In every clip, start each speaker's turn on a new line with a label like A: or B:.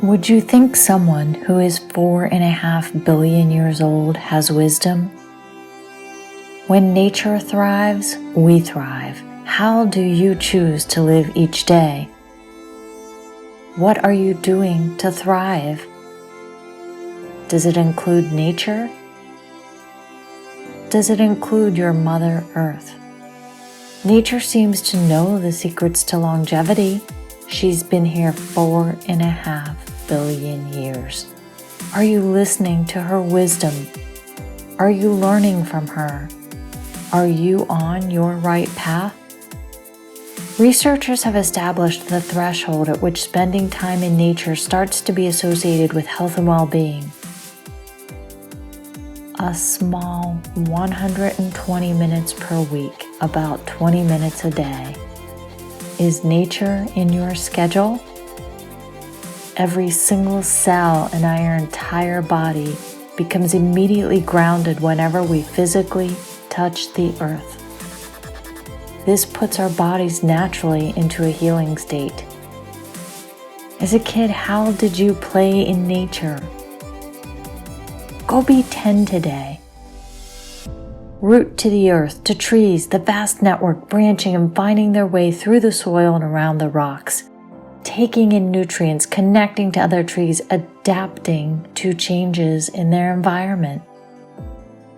A: Would you think someone who is 4.5 billion years old has wisdom? When nature thrives, we thrive. How do you choose to live each day? What are you doing to thrive? Does it include nature? Does it include your Mother Earth? Nature seems to know the secrets to longevity. She's been here 4.5 billion years. Are you listening to her wisdom? Are you learning from her? Are you on your right path? Researchers have established the threshold at which spending time in nature starts to be associated with health and well-being. A small 120 minutes per week, about 20 minutes a day. Is nature in your schedule? Every single cell in our entire body becomes immediately grounded whenever we physically touch the earth. This puts our bodies naturally into a healing state. As a kid, how did you play in nature? Go be 10 today. Root to the earth, to trees, the vast network branching and finding their way through the soil and around the rocks, taking in nutrients, connecting to other trees, adapting to changes in their environment.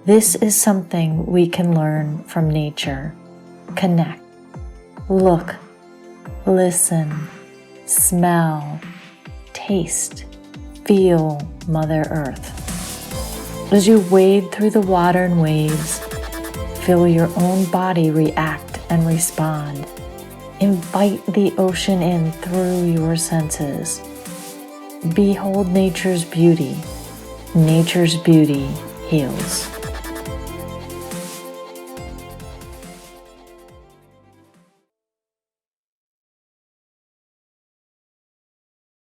A: This is something we can learn from nature. Connect, look, listen, smell, taste, feel Mother Earth. As you wade through the water and waves, feel your own body react and respond. Invite the ocean in through your senses. Behold nature's beauty. Nature's beauty heals.